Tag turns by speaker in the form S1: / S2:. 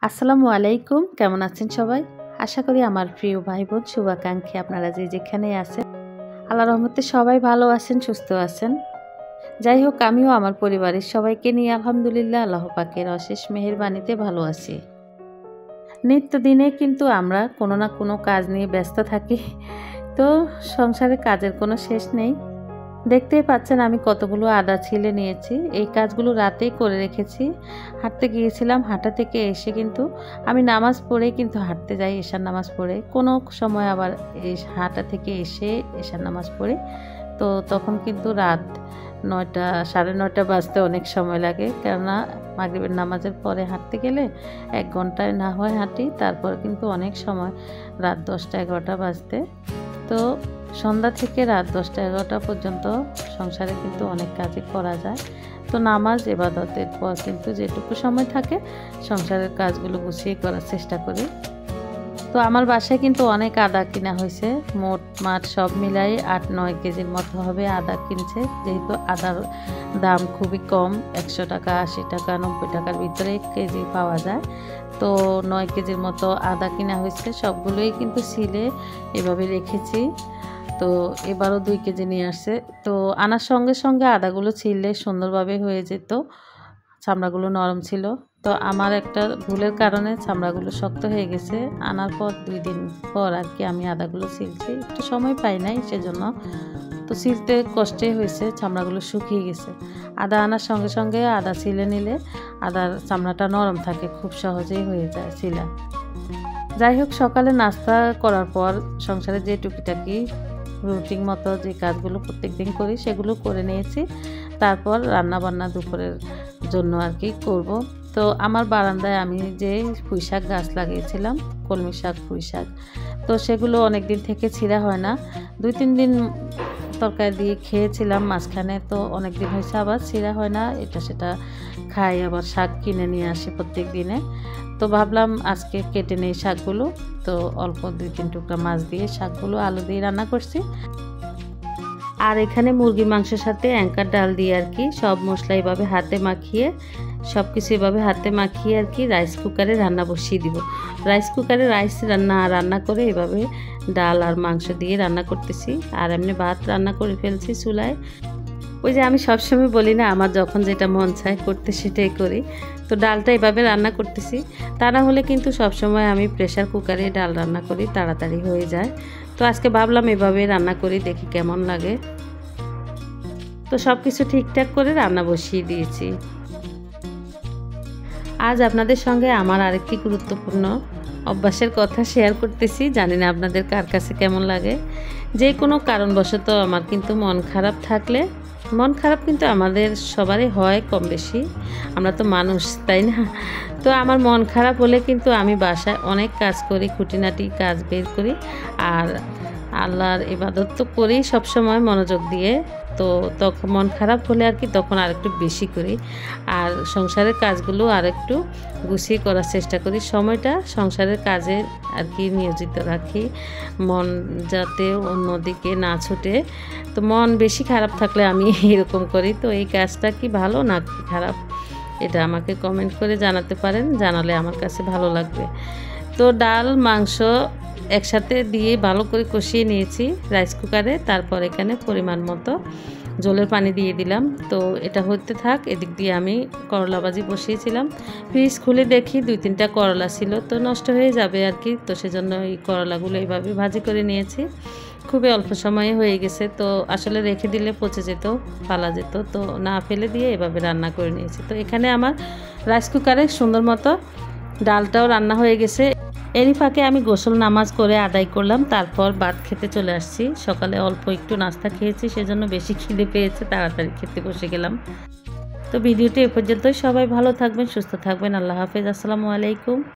S1: আসসালামু আলাইকুম, কেমন আছেন সবাই? আশা করি আমার প্রিয় ভাই বোন শুভাকাঙ্ক্ষী আপনারা যে যেখানে আছেন আল্লাহর রহমতে সবাই ভালো আছেন, সুস্থ আছেন। যাই হোক, আমিও আমার পরিবারের সবাইকে নিয়ে আলহামদুলিল্লাহ আল্লাহ পাকের অশেষ মেহেরবানিতে ভালো আছি। নিত্যদিনে কিন্তু আমরা কোনো না কোনো কাজ নিয়ে ব্যস্ত থাকি, তো সংসারে কাজের কোনো শেষ নেই। দেখতেই পাচ্ছেন আমি কতগুলো আদা ছিলে নিয়েছি। এই কাজগুলো রাতেই করে রেখেছি। হাঁটতে গিয়েছিলাম, হাঁটা থেকে এসে কিন্তু আমি নামাজ পড়েই কিন্তু হাঁটতে যাই, এশার নামাজ পড়ে। কোনো সময় আবার এই হাঁটা থেকে এসে এশার নামাজ পড়ি। তো তখন কিন্তু রাত 9টা 9:30 বাজতে অনেক সময় লাগে, কেননা মাগরিবের নামাজের পরে হাঁটতে গেলে 1 ঘন্টায় না হয় হাঁটি, তারপর কিন্তু অনেক সময় রাত 10টা 11টা বাজতে। তো সন্ধ্যা থেকে রাত 10টা 11টা পর্যন্ত সংসারে কিন্তু অনেক কাজই করা যায়। তো নামাজ ইবাদতের পর কিন্তু যেটুকু সময় থাকে সংসারের কাজগুলো গুছিয়ে করার চেষ্টা করি। তো আমার বাসায় কিন্তু অনেক আদা কিনা হয়েছে, মোট মাঠ সব মিলাই 8-9 কেজির মতো হবে আদা কিনছে। যেহেতু আদার দাম খুবই কম, 100 টাকা 80 টাকা 90 টাকার ভিতরে কেজি পাওয়া যায়। তো 9 কেজির মতো আদা কিনা হয়েছে, সবগুলোই কিন্তু সিলে এভাবে রেখেছি। তো এবারও 2 কেজি নিয়ে আসছে। তো আনার সঙ্গে সঙ্গে আদাগুলো ছিলে সুন্দরভাবে হয়ে যেত, চামড়াগুলো নরম ছিল। তো আমার একটা ভুলের কারণে চামড়াগুলো শক্ত হয়ে গেছে। আনার পর 2 দিন পর আর কি আমি আদাগুলো ছিলছি, একটু সময় পাই নাই সেজন্য। তো ছিলতে কষ্টে হয়েছে, চামড়াগুলো শুকিয়ে গেছে। আদা আনার সঙ্গে সঙ্গে আদা ছিলে নিলে আদার চামড়াটা নরম থাকে, খুব সহজেই হয়ে যায় ছিলা। যাই হোক, সকালে নাস্তা করার পর সংসারে যে টুকিটাকি রুটিন মতো যে কাজগুলো প্রত্যেক দিন করি সেগুলো করে নিয়েছি। তারপর রান্না বান্না দুপুরের জন্য আর কি করব। তো আমার বারান্দায় আমি যে পুঁই শাক গাছ লাগিয়েছিলাম, কলমি শাক পুঁই শাক, তো সেগুলো অনেক দিন থেকে ছিঁড়া হয় না। 2-3 দিন তরকারি দিয়ে খেয়েছিলাম মাঝখানে, তো অনেক দিন হয়েছে আবার ছিঁড়া হয় না, এটা সেটা খাই। আবার শাক কিনে নিয়ে আসি প্রত্যেক দিনে। তো ভাবলাম আজকে কেটে নেই শাকগুলো। তো অল্প 2-3 টুকরা মাছ দিয়ে শাকগুলো আলু দিয়ে রান্না করছি। আর এখানে মুরগির মাংসের সাথে অ্যাঙ্কার ডাল দিয়ে আর কি সব মশলা এভাবে হাতে মাখিয়ে, সব কিছু এভাবে হাতে মাখিয়ে আর কি রাইস কুকারে রান্না বসিয়ে দিব। রাইস কুকারে রাইস রান্না করে এভাবে ডাল আর মাংস দিয়ে রান্না করতেছি। আর এমনি ভাত রান্না করে ফেলছি চুলায়। ওই যে আমি সবসময় বলি না, আমার যখন যেটা মন চায় করতে সেটাই করি। তো ডালটা এভাবে রান্না করতেছি, তা না হলে কিন্তু সবসময় আমি প্রেসার কুকারে ডাল রান্না করি, তাড়াতাড়ি হয়ে যায়। তো আজকে ভাবলাম এভাবে রান্না করি, দেখি কেমন লাগে। তো সব কিছু ঠিকঠাক করে রান্না বসিয়ে দিয়েছি। আজ আপনাদের সঙ্গে আমার আরেকটি গুরুত্বপূর্ণ অভ্যাসের কথা শেয়ার করতেছি, জানি না আপনাদের কার কাছে কেমন লাগে। যে কোনো কারণবশত আমার কিন্তু মন খারাপ থাকলে, মন খারাপ কিন্তু আমাদের সবারই হয় কম বেশি, আমরা তো মানুষ তাই না? তো আমার মন খারাপ হলে কিন্তু আমি বাসায় অনেক কাজ করি, খুঁটিনাটি কাজ বের করি। আর আল্লাহর ইবাদত তো করি সবসময় মনোযোগ দিয়ে। তো তখন মন খারাপ হলে আর কি তখন আরেকটু বেশি করি, আর সংসারের কাজগুলো আরেকটু গুছিয়ে করার চেষ্টা করি। সময়টা সংসারের কাজে আর কি নিয়োজিত রাখি, মন যাতে অন্যদিকে না ছুটে। তো মন বেশি খারাপ থাকলে আমি এরকম করি। তো এই কাজটা কি ভালো না কি খারাপ, এটা আমাকে কমেন্ট করে জানাতে পারেন, জানালে আমার কাছে ভালো লাগবে। তো ডাল মাংস একসাথে দিয়ে ভালো করে কষিয়ে নিয়েছি রাইস কুকারে। তারপর এখানে পরিমাণ মতো জলের পানি দিয়ে দিলাম। তো এটা হতে থাক, এদিক দিয়ে আমি করলা ভাজি বসিয়েছিলাম। ফ্রিজ খুলে দেখি 2-3টা করলা ছিল, তো নষ্ট হয়ে যাবে আর কি, তো সেজন্য এই করলাগুলো এইভাবে ভাজি করে নিয়েছি। খুবই অল্প সময়ে হয়ে গেছে, তো আসলে রেখে দিলে পচে যেত, পালা যেত, তো না ফেলে দিয়ে এভাবে রান্না করে নিয়েছি। তো এখানে আমার রাইস কুকারে সুন্দর মতো ডালটাও রান্না হয়ে গেছে। এরই ফাঁকে আমি গোসল নামাজ করে আদায় করলাম, তারপর ভাত খেতে চলে আসছি। সকালে অল্প একটু নাস্তা খেয়েছি, সেজন্য বেশি খিদে পেয়েছে, তাড়াতাড়ি খেতে বসে গেলাম। তো ভিডিওটি এ পর্যন্তই। সবাই ভালো থাকবেন, সুস্থ থাকবেন। আল্লাহ হাফেজ। আসসালামু আলাইকুম।